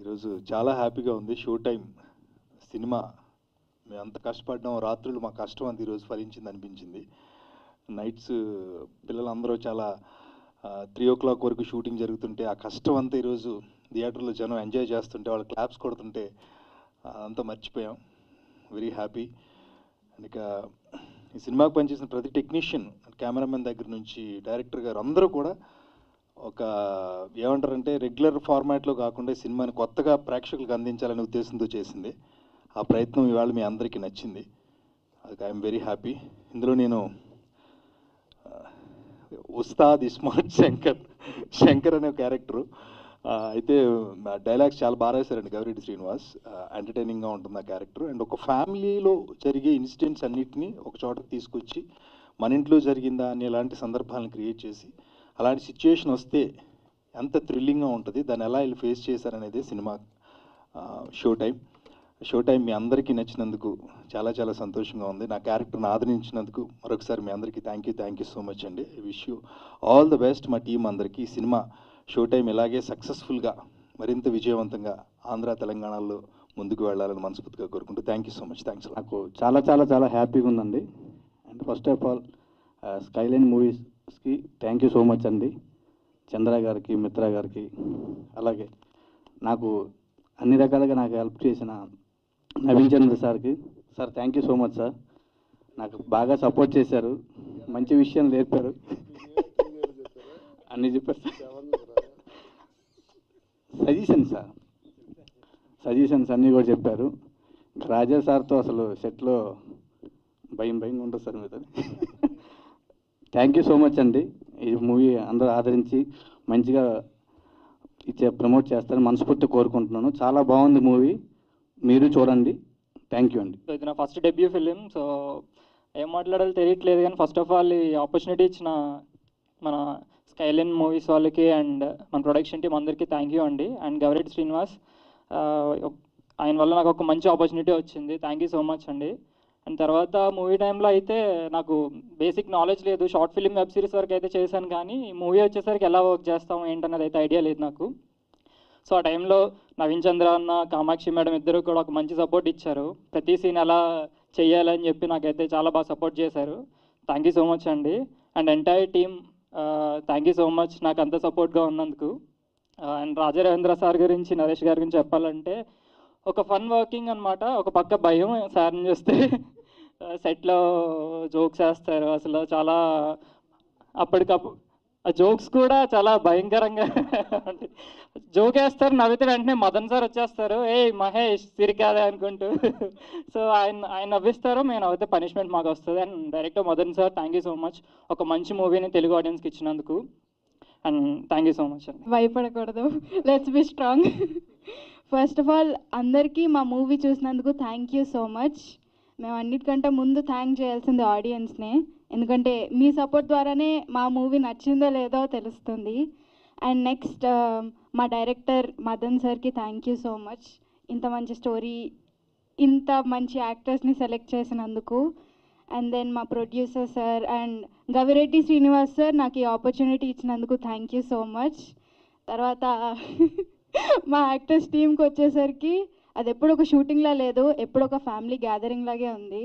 ఈరోజు చాలా హ్యాపీగా ఉంది. షో టైం సినిమా మేము అంత కష్టపడ్డాం, రాత్రులు మా కష్టం అంత ఈరోజు ఫలించింది అనిపించింది. నైట్స్ పిల్లలందరూ చాలా 3 o'clock వరకు షూటింగ్ జరుగుతుంటే ఆ కష్టం అంతా ఈరోజు థియేటర్లో జనం ఎంజాయ్ చేస్తుంటే వాళ్ళు క్లాప్స్ కొడుతుంటే అంతా మర్చిపోయాం. Very happy. ఇక ఈ సినిమాకు పనిచేసిన ప్రతి టెక్నీషియన్, కెమెరామెన్ దగ్గర నుంచి డైరెక్టర్ గారు అందరూ కూడా ఒక ఏమంటారంటే రెగ్యులర్ ఫార్మాట్లో కాకుండా సినిమాని కొత్తగా ప్రేక్షకులకు అందించాలనే ఉద్దేశంతో చేసింది. ఆ ప్రయత్నం ఇవాళ మీ అందరికీ నచ్చింది. అది ఐఎమ్ వెరీ హ్యాపీ. ఇందులో నేను ఉస్తాద్ ఇస్మార్ట్ శంకర్ అనే క్యారెక్టరు. అయితే డైలాగ్స్ చాలా బాగా రాశారండి గవిరెడ్డి శ్రీనివాస్. ఎంటర్టైనింగ్గా ఉంటుంది ఆ క్యారెక్టర్. అండ్ ఒక ఫ్యామిలీలో జరిగే ఇన్సిడెంట్స్ అన్నిటినీ ఒక చోటకు తీసుకొచ్చి మన ఇంట్లో జరిగిందా అని ఇలాంటి సందర్భాలను క్రియేట్ చేసి అలాంటి సిచ్యుయేషన్ వస్తే ఎంత థ్రిల్లింగ్గా ఉంటుంది, దాన్ని ఎలా వీళ్ళు ఫేస్ చేశారనేది సినిమా షో టైం మీ అందరికీ నచ్చినందుకు చాలా చాలా సంతోషంగా ఉంది. నా క్యారెక్టర్ని ఆదరించినందుకు మరొకసారి మీ అందరికీ థ్యాంక్ యూ సో మచ్ అండి. I wish you all the best. మా టీం అందరికీ ఈ సినిమా షో టైం ఇలాగే సక్సెస్ఫుల్గా మరింత విజయవంతంగా ఆంధ్ర తెలంగాణలో ముందుకు వెళ్ళాలని మనస్ఫూర్తిగా కోరుకుంటూ thank you so much. Thanks. నాకు చాలా చాలా చాలా హ్యాపీగా ఉందండి. And first of all Skyline మూవీస్కి థ్యాంక్ యూ సో మచ్ అండి. చంద్ర గారికి, మిత్ర గారికి, అలాగే నాకు అన్ని రకాలుగా నాకు హెల్ప్ చేసిన నవీన్ చంద్ర సార్కి, sir thank you so much sir. నాకు బాగా సపోర్ట్ చేశారు, మంచి విషయం నేర్పారు, అన్నీ చెప్పారు సార్. సజెషన్స్ అన్నీ కూడా చెప్పారు. రాజా సార్తో అసలు సెట్లో భయంగా ఉంటుంది సార్ మీద. థ్యాంక్ యూ సో మచ్ అండి. ఈ మూవీ అందరూ ఆదరించి మంచిగా ప్రమోట్ చేస్తారని మనస్ఫూర్తిగా కోరుకుంటున్నాను. చాలా బాగుంది మూవీ, మీరు చూడండి. థ్యాంక్ యూ అండి. ఇది నా ఫస్ట్ డెబ్యూ ఫిలిం, సో ఏం మాట్లాడాలో తెలియట్లేదు. కానీ ఫస్ట్ ఆఫ్ ఆల్ ఈ ఆపర్చునిటీ ఇచ్చిన మన స్కైలైన్ మూవీస్ వాళ్ళకి అండ్ మన ప్రొడక్షన్ టీం అందరికీ థ్యాంక్ యూ అండి. అండ్ గవిరెడ్డి శ్రీనివాస్, ఆయన వల్ల నాకు ఒక మంచి ఆపర్చునిటీ వచ్చింది. థ్యాంక్ యూ సో మచ్ అండి. అండ్ తర్వాత మూవీ టైంలో అయితే నాకు బేసిక్ నాలెడ్జ్ లేదు. షార్ట్ ఫిలిం, వెబ్ సిరీస్ వరకు అయితే చేశాను, కానీ మూవీ వచ్చేసరికి ఎలా వర్క్ చేస్తాము ఏంటన్నది అయితే ఐడియా లేదు నాకు. సో ఆ టైంలో నవీన్ చంద్ర అన్న, కామాక్షి మేడం ఇద్దరు కూడా ఒక మంచి సపోర్ట్ ఇచ్చారు. ప్రతి సీన్ ఎలా చెయ్యాలని చెప్పి నాకైతే చాలా బాగా సపోర్ట్ చేశారు. థ్యాంక్ యూ సో మచ్ అండి. And entire team thank you so much నాకు అంత సపోర్ట్గా ఉన్నందుకు. అండ్ రాజా రవీంద్ర సార్ గురించి, నరేష్ గారి గురించి చెప్పాలంటే ఒక ఫన్ వర్కింగ్ అనమాట. ఒక పక్క భయం సార్ని చూస్తే, సెట్లో జోక్స్ వేస్తారు అసలు చాలా, అప్పటికప్పుడు ఆ జోక్స్ కూడా చాలా భయంకరంగా జోక్ వేస్తారు, నవ్వితే వెంటనే మదన్ సార్ వచ్చేస్తారు, ఏ మహేష్ సిరికాదే అనుకుంటూ. సో ఆయన నవ్విస్తారు, మేము నవ్వితే పనిష్మెంట్ మాకు వస్తుంది. And director Madan sir thank you so much ఒక మంచి మూవీని తెలుగు ఆడియన్స్కి ఇచ్చినందుకు. And thank you so much అండి. భయపడకూడదు, let's be strong. First of all అందరికీ మా మూవీ చూసినందుకు థ్యాంక్ యూ సో మచ్. మేము అన్నిటికంటే ముందు థ్యాంక్ చేయాల్సింది ఆడియన్స్నే, ఎందుకంటే మీ సపోర్ట్ ద్వారానే మా మూవీ నచ్చిందో లేదో తెలుస్తుంది. అండ్ నెక్స్ట్ మా డైరెక్టర్ మదన్ సార్కి థ్యాంక్ యూ సో మచ్. ఇంత మంచి స్టోరీ, ఇంత మంచి యాక్టర్స్ని సెలెక్ట్ చేసినందుకు. అండ్ దెన్ మా producer sir and Gavireddy Srinivas sir నాకు ఈ ఆపర్చునిటీ ఇచ్చినందుకు థ్యాంక్ యూ సో మచ్. తర్వాత మా యాక్టర్స్ టీంకి వచ్చేసరికి అది ఎప్పుడు ఒక షూటింగ్లా లేదు, ఎప్పుడు ఒక ఫ్యామిలీ గ్యాదరింగ్ లాగే ఉంది.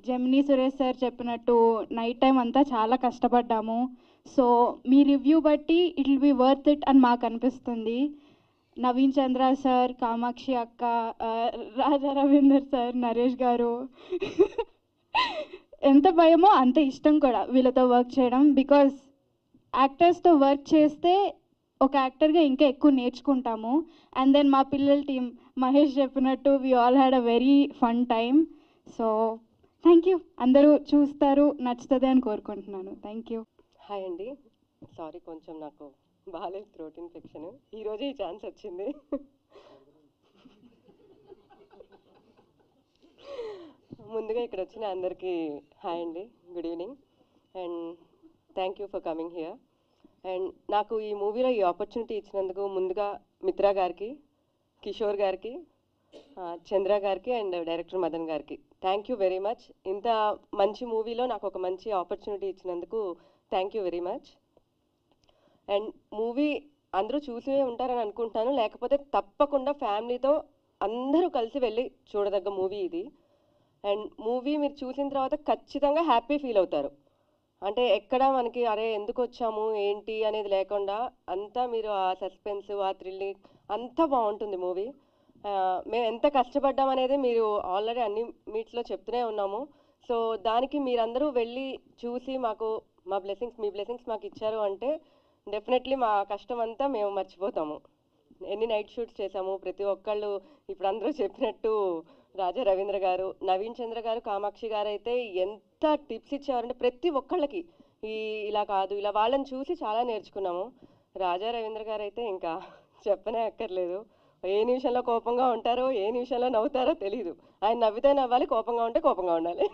జెమినీ సురేష్ సార్ చెప్పినట్టు నైట్ టైం అంతా చాలా కష్టపడ్డాము. సో మీ రివ్యూ బట్టి it will be worth it అని మాకు అనిపిస్తుంది. నవీన్ చంద్ర సార్, కామాక్షి అక్క, రాజా రవీందర్ సార్, నరేష్ గారు, ఎంత భయమో అంత ఇష్టం కూడా వీళ్ళతో వర్క్ చేయడం. బికాజ్ యాక్టర్స్తో వర్క్ చేస్తే ఒక యాక్టర్గా ఇంకా ఎక్కువ నేర్చుకుంటాము. అండ్ దెన్ మా పిల్లల టీం మహేష్ చెప్పినట్టు we all had a very fun time. So thank you. అందరూ చూస్తారు, నచ్చుతుంది అని కోరుకుంటున్నాను. Thank you. హాయ్ అండి. సారీ, కొంచెం నాకు బాగాలేదు, థ్రోట్ ఇన్ఫెక్షన్. ఈరోజే ఈ ఛాన్స్ వచ్చింది. ముందుగా ఇక్కడ వచ్చిన అందరికీ హాయ్ అండి, good evening and thank you for coming here. And నాకు ఈ మూవీలో ఈ ఆపర్చునిటీ ఇచ్చినందుకు ముందుగా మిత్రా గారికి, కిషోర్ గారికి, చంద్ర గారికి అండ్ డైరెక్టర్ మదన్ గారికి థ్యాంక్ యూ వెరీ మచ్. ఇంత మంచి మూవీలో నాకు ఒక మంచి ఆపర్చునిటీ ఇచ్చినందుకు thank you very much. And movie అందరూ చూసే ఉంటారని అనుకుంటున్నాను. లేకపోతే తప్పకుండా ఫ్యామిలీతో అందరూ కలిసి వెళ్ళి చూడదగ్గ మూవీ ఇది. అండ్ మూవీ మీరు చూసిన తర్వాత ఖచ్చితంగా హ్యాపీ ఫీల్ అవుతారు. అంటే ఎక్కడ మనకి అరే ఎందుకు వచ్చాము ఏంటి అనేది లేకుండా అంతా మీరు ఆ సస్పెన్స్ ఆ థ్రిల్లింగ్ అంతా బాగుంటుంది మూవీ. మేము ఎంత కష్టపడ్డాం అనేది మీరు ఆల్రెడీ అన్ని మీట్స్లో చెప్తూనే ఉన్నాము. సో దానికి మీరందరూ వెళ్ళి చూసి మాకు మీ బ్లెస్సింగ్స్ మాకు ఇచ్చారు అంటే డెఫినెట్లీ మా కష్టం అంతా మేము మర్చిపోతాము. ఎన్ని నైట్ షూట్స్ చేశాము, ప్రతి ఒక్కళ్ళు ఇప్పుడు అందరూ చెప్పినట్టు రాజా రవీంద్ర గారు, నవీన్ చంద్ర గారు, కామాక్షి గారు అయితే ఎంత టిప్స్ ఇచ్చారంటే ప్రతి ఒక్కళ్ళకి ఇలా కాదు ఇలా వాళ్ళని చూసి చాలా నేర్చుకున్నాము. రాజా రవీంద్ర గారు అయితే ఇంకా చెప్పనే అక్కర్లేదు. ఏ నిమిషంలో కోపంగా ఉంటారో ఏ నిమిషంలో నవ్వుతారో తెలియదు. ఆయన నవ్వితే నవ్వాలి, కోపంగా ఉంటే కోపంగా ఉండాలి.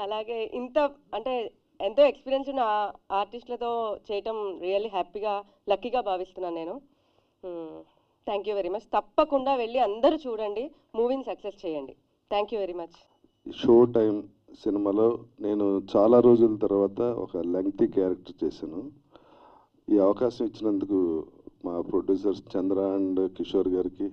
అలాగే ఇంత అంటే ఎంతో ఎక్స్పీరియన్స్ ఉన్న ఆర్టిస్టులతో చేయటం రియల్లీ హ్యాపీగా లక్కీగా భావిస్తున్నాను నేను. Thank you very much. తప్పకుండా వెళ్ళి అందరూ చూడండి, మూవీని సక్సెస్ చేయండి. Thank you very much. Show time సినిమాలో నేను చాలా రోజుల తర్వాత ఒక లెంగ్తీ క్యారెక్టర్ చేశాను. ఈ అవకాశం ఇచ్చినందుకు మా ప్రొడ్యూసర్స్ చంద్ర అండ్ కిషోర్ గారికి,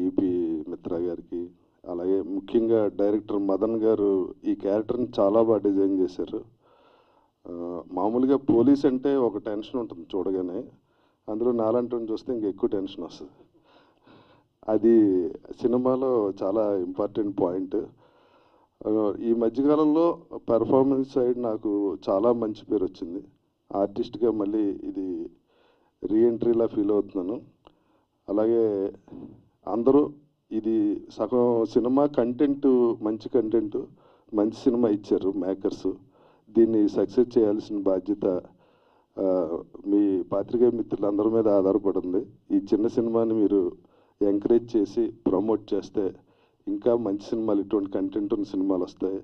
ఈపీ మిత్రా గారికి, అలాగే ముఖ్యంగా డైరెక్టర్ మదన్ గారు ఈ క్యారెక్టర్ని చాలా బాగా డిజైన్ చేశారు. మామూలుగా పోలీస్ అంటే ఒక టెన్షన్ ఉంటుంది చూడగానే, అందులో నాలంటి చూస్తే ఇంకా ఎక్కువ టెన్షన్ వస్తుంది. అది సినిమాలో చాలా ఇంపార్టెంట్ పాయింట్. ఈ మధ్యకాలంలో పెర్ఫార్మెన్స్ సైడ్ నాకు చాలా మంచి పేరు వచ్చింది. ఆర్టిస్ట్గా మళ్ళీ ఇది రీఎంట్రీలా ఫీల్ అవుతున్నాను. అలాగే అందరూ ఇది సగం సినిమా కంటెంట్ మంచి కంటెంట్ మంచి సినిమా ఇచ్చారు మేకర్స్. దీన్ని సక్సెస్ చేయాల్సిన బాధ్యత మీ పాత్రికేయ మిత్రులందరి మీద ఆధారపడింది. ఈ చిన్న సినిమాని మీరు ఎంకరేజ్ చేసి ప్రమోట్ చేస్తే ఇంకా మంచి సినిమాలు, ఇటువంటి కంటెంట్ ఉన్న సినిమాలు వస్తాయి.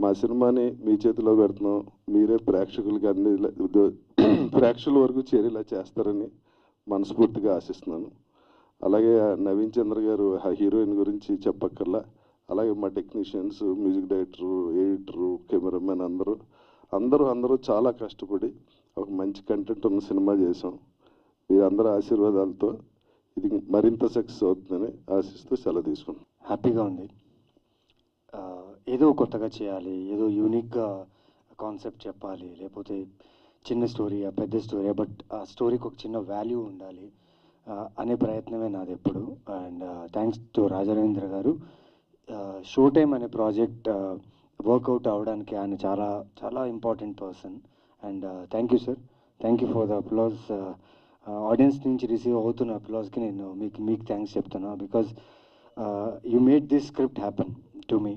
మా సినిమాని మీ చేతిలో పెడుతున్నాం, మీరే ప్రేక్షకులకి అన్ని ప్రేక్షకుల వరకు చేరేలా చేస్తారని మనస్ఫూర్తిగా ఆశిస్తున్నాను. అలాగే నవీన్ చంద్ర గారు ఆ హీరోయిన్ గురించి చెప్పక్కర్లా. అలాగే మా technicians, music director, editor, cameraman అందరూ చాలా కష్టపడి ఒక మంచి కంటెంట్ ఉన్న సినిమా చేసాం. మీరందరూ ఆశీర్వాదాలతో ఇది మరింత సక్సెస్ అవుతుందని ఆశిస్తూ సెలవు తీసుకున్నాం. హ్యాపీగా ఉంది. ఏదో కొత్తగా చేయాలి, ఏదో యూనిక్గా కాన్సెప్ట్ చెప్పాలి, లేకపోతే చిన్న స్టోరీయా పెద్ద స్టోరీయా, బట్ ఆ స్టోరీకి ఒక చిన్న వాల్యూ ఉండాలి అనే ప్రయత్నమే నాది ఎప్పుడు. అండ్ థ్యాంక్స్ టు రాజరవీంద్ర గారు. షో టైమ్ అనే ప్రాజెక్ట్ వర్కౌట్ అవ్వడానికి ఆయన చాలా చాలా important person. And thank you sir, thank you for the applause. Audience నుంచి రిసీవ్ అవుతున్న అప్లాజ్కి నేను మీకు థ్యాంక్స్ చెప్తున్నా. Because you made this script happen to me.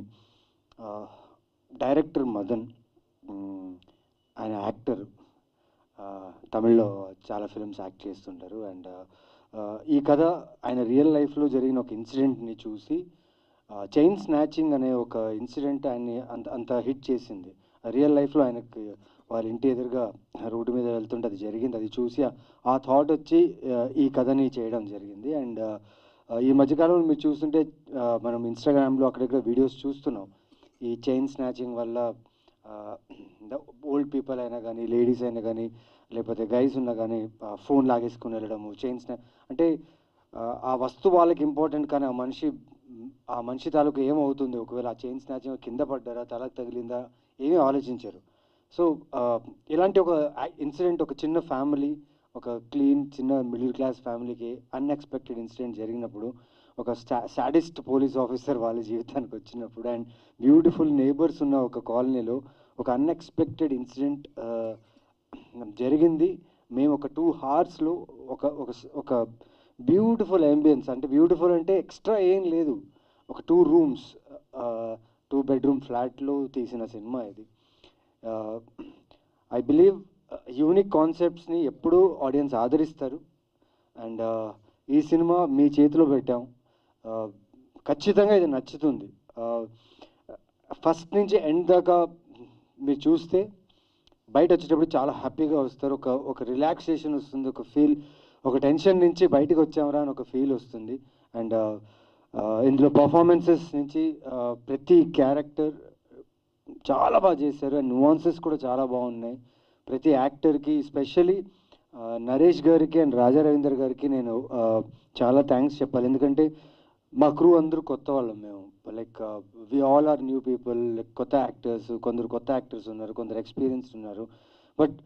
Director Madan, ఆయన యాక్టర్, తమిళ్లో చాలా ఫిల్మ్స్ యాక్ట్ చేస్తుంటారు. అండ్ ఈ కథ ఆయన రియల్ లైఫ్లో జరిగిన ఒక ఇన్సిడెంట్ని చూసి, చైన్ స్నాచింగ్ అనే ఒక ఇన్సిడెంట్ ఆయన్ని అంత హిట్ చేసింది. రియల్ లైఫ్లో ఆయనకి వాళ్ళ ఇంటి ఎదురుగా రోడ్డు మీద వెళ్తుంటే అది జరిగింది. అది చూసి ఆ థాట్ వచ్చి ఈ కథని చేయడం జరిగింది. అండ్ ఈ మధ్యకాలంలో మీరు చూస్తుంటే మనం ఇన్స్టాగ్రామ్లో అక్కడక్కడ వీడియోస్ చూస్తున్నాం. ఈ చైన్ స్నాచింగ్ వల్ల ఓల్డ్ పీపుల్ అయినా కానీ, లేడీస్ అయినా కానీ, లేకపోతే గైస్ ఉన్నా కానీ ఫోన్ లాగేసుకుని వెళ్ళడము, చైన్ అంటే ఆ వస్తువు వాళ్ళకి ఇంపార్టెంట్, కానీ ఆ మనిషి తాలూకు ఏమవుతుంది ఒకవేళ ఆ చైన్ స్నాచింగ్ కింద పడ్డారా, తలకు తగిలిందా, ఏమీ ఆలోచించరు. సో ఇలాంటి ఒక ఇన్సిడెంట్, ఒక చిన్న ఫ్యామిలీ, ఒక చిన్న మిడిల్ క్లాస్ ఫ్యామిలీకి అన్ఎక్స్పెక్టెడ్ ఇన్సిడెంట్ జరిగినప్పుడు, ఒక సాడిస్ట్ పోలీస్ ఆఫీసర్ వాళ్ళ జీవితానికి వచ్చినప్పుడు, అండ్ బ్యూటిఫుల్ నేబర్స్ ఉన్న ఒక కాలనీలో ఒక అన్ఎక్స్పెక్టెడ్ ఇన్సిడెంట్ జరిగింది. మేము ఒక 2 hours ఒక బ్యూటిఫుల్ అంబియన్స్, అంటే బ్యూటిఫుల్ అంటే ఎక్స్ట్రా ఏం లేదు, ఒక 2 rooms 2 bedroom ఫ్లాట్లో తీసిన సినిమా ఇది. ఐ బిలీవ్ యూనిక్ కాన్సెప్ట్స్ని ఎప్పుడూ ఆడియన్స్ ఆదరిస్తారు. అండ్ ఈ సినిమా మీ చేతిలో పెట్టాం, ఖచ్చితంగా ఇది నచ్చుతుంది. ఫస్ట్ నుంచి ఎండ్ దాకా మీరు చూస్తే బయట వచ్చేటప్పుడు చాలా హ్యాపీగా వస్తారు. ఒక రిలాక్సేషన్ వస్తుంది, ఒక ఫీల్, ఒక టెన్షన్ నుంచి బయటకు వచ్చామరా అని ఒక ఫీల్ వస్తుంది. అండ్ ఇందులో పర్ఫార్మెన్సెస్ నుంచి ప్రతి క్యారెక్టర్ చాలా బాగా చేశారు. అండ్ నువాన్సెస్ కూడా చాలా బాగున్నాయి. ప్రతి యాక్టర్కి, ఎస్పెషలీ నరేష్ గారికి అండ్ రాజా రవీందర్ గారికి నేను చాలా థ్యాంక్స్ చెప్పాలి. ఎందుకంటే మా క్రూ అందరూ కొత్త వాళ్ళం మేము, like we all are new people, like కొత్త యాక్టర్స్, కొందరు కొత్త యాక్టర్స్ ఉన్నారు, కొందరు ఎక్స్పీరియన్స్డ్ ఉన్నారు. బట్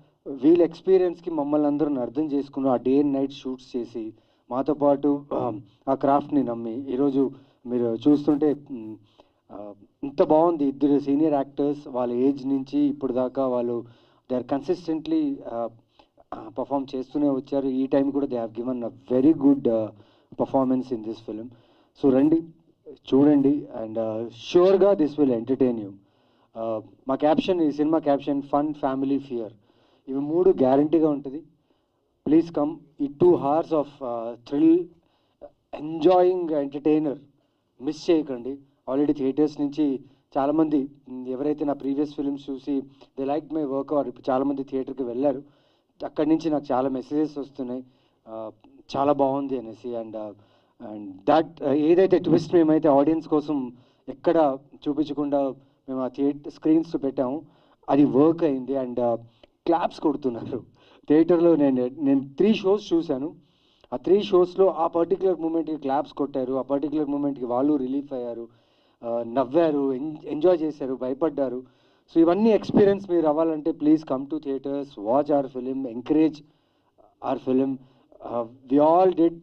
వీళ్ళ ఎక్స్పీరియన్స్కి మమ్మల్ని అందరూ అర్థం చేసుకుని ఆ డే అండ్ నైట్ షూట్స్ చేసి మాతో పాటు ఆ క్రాఫ్ట్ని నమ్మి ఈరోజు మీరు చూస్తుంటే ఇంత బాగుంది. ఇద్దరు సీనియర్ యాక్టర్స్ వాళ్ళ ఏజ్ నుంచి ఇప్పుడు దాకా వాళ్ళు దే ఆర్ కన్సిస్టెంట్లీ పర్ఫామ్ చేస్తూనే వచ్చారు. ఈ టైం కూడా they have given a very good performance in this film. So రండి, చూడండి, అండ్ షూర్గా దిస్ విల్ ఎంటర్టైన్ యూ. మా క్యాప్షన్, ఈ cinema caption fun, family, fear, ఇవి 3 గ్యారంటీగా ఉంటుంది. Please come. ఈ 2 hours of thrill, enjoying entertainer miss చేయకండి. ఆల్రెడీ థియేటర్స్ నుంచి చాలామంది ఎవరైతే నా ప్రీవియస్ ఫిల్మ్స్ చూసి they like my work are ఇప్పుడు చాలామంది థియేటర్కి వెళ్ళారు. అక్కడి నుంచి నాకు చాలా మెసేజెస్ వస్తున్నాయి, చాలా బాగుంది అనేసి. అండ్ దట్ ఏదైతే ట్విస్ట్ మేమైతే ఆడియన్స్ కోసం ఎక్కడ చూపించకుండా మేము ఆ థియేటర్ స్క్రీన్స్ పెట్టాము, అది వర్క్ అయింది. అండ్ క్లాప్స్ కొడుతున్నారు థియేటర్లో. నేను 3 shows చూశాను. ఆ 3 showsలో ఆ పర్టికులర్ మూమెంట్కి క్లాప్స్ కొట్టారు, ఆ పర్టికులర్ మూమెంట్కి వాళ్ళు రిలీఫ్ అయ్యారు, నవ్వారు, ఎంజాయ్ చేశారు, భయపడ్డారు. సో ఇవన్నీ ఎక్స్పీరియన్స్ మీరు అవ్వాలంటే please come to theatres, watch our film, encourage our film. We all did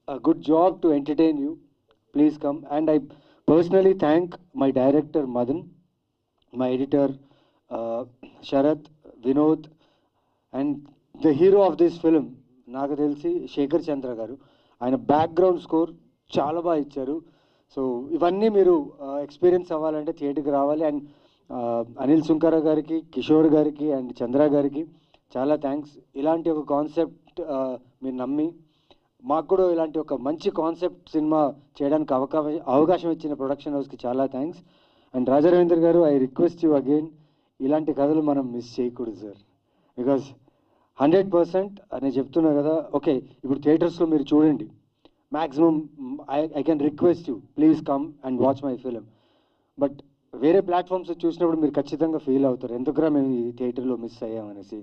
a good job to entertain you. Please come. And I personally thank my director Madan, my editor Sharath, Vinod, and the hero of this film నాకు తెలిసి శేఖర్ చంద్ర గారు. ఆయన background score చాలా బాగా ఇచ్చారు. So ఇవన్నీ మీరు experience అవ్వాలంటే థియేటర్కి రావాలి. అండ్ అనిల్ సుంకర గారికి, కిషోర్ గారికి అండ్ చంద్ర గారికి చాలా థ్యాంక్స్. ఇలాంటి ఒక కాన్సెప్ట్ మీరు నమ్మి మాకు కూడా ఇలాంటి ఒక మంచి కాన్సెప్ట్ సినిమా చేయడానికి అవకాశం ఇచ్చిన ప్రొడక్షన్ హౌస్కి చాలా థ్యాంక్స్. అండ్ రాజా రవీందర్ గారు, ఐ రిక్వెస్ట్ యూ అగైన్, ఇలాంటి కథలు మనం మిస్ చేయకూడదు సార్. బికాజ్ 100% నేను చెప్తున్నా కదా. ఓకే, ఇప్పుడు థియేటర్స్లో మీరు చూడండి, maximum I can request you, please come and watch my film. But వేరే ప్లాట్ఫామ్స్ చూసినప్పుడు మీరు ఖచ్చితంగా ఫీల్ అవుతారు, ఎందుకురా మేము ఈ థియేటర్లో మిస్ అయ్యామనేసి.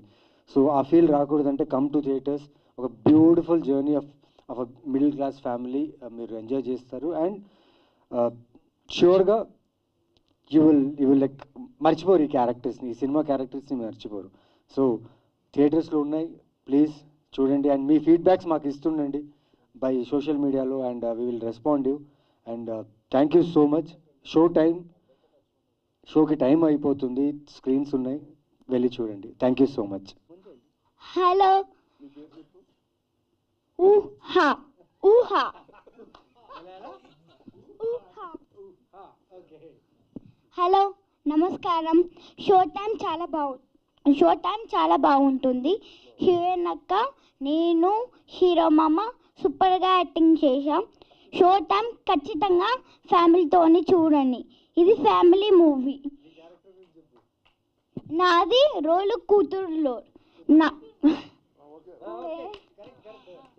సో ఆ ఫీల్ రాకూడదంటే కమ్ టు థియేటర్స్. ఒక beautiful journey of middle class family మీరు ఎంజాయ్ చేస్తారు. అండ్ ష్యూర్గా యూ విల్ లైక్ మర్చిపోరు ఈ క్యారెక్టర్స్ని, ఈ సినిమా క్యారెక్టర్స్ని మర్చిపోరు. సో థియేటర్స్లో ఉన్నాయి, ప్లీజ్ చూడండి. అండ్ మీ ఫీడ్బ్యాక్స్ మాకు ఇస్తుండండి బై సోషల్ మీడియాలో, and we will respond you. And thank you so much. షోకి టైం అయిపోతుంది, స్క్రీన్స్ ఉన్నాయి, వెళ్ళి చూడండి. Thank you so much. Hello, ఊహా ఊహా ఊహా. హలో, నమస్కారం. షో టైం చాలా బాగుంటుంది. హీరోయిన్ అక్క, నేను, హీరో మామ సూపర్గా యాక్టింగ్ చేశాం. షో టైం ఖచ్చితంగా ఫ్యామిలీతోని చూడండి. ఇది ఫ్యామిలీ మూవీ. నాది రోలు కూతురులో,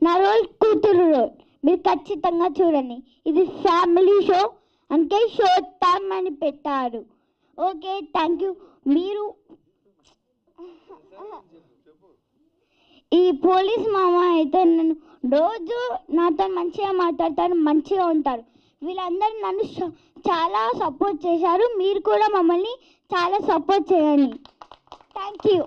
నా రోల్ కూతురు రోల్. మీరు ఖచ్చితంగా చూడండి. ఇది ఫ్యామిలీ షో, అందుకే షో టైం అని పెట్టారు. Okay, thank you. మీరు ఈ పోలీస్ మామ అయితే నన్ను రోజు నాతో మంచిగా మాట్లాడతారు, మంచిగా ఉంటారు. వీళ్ళందరూ నన్ను చాలా సపోర్ట్ చేశారు. మీరు కూడా మమ్మల్ని చాలా సపోర్ట్ చేయండి. Thank you.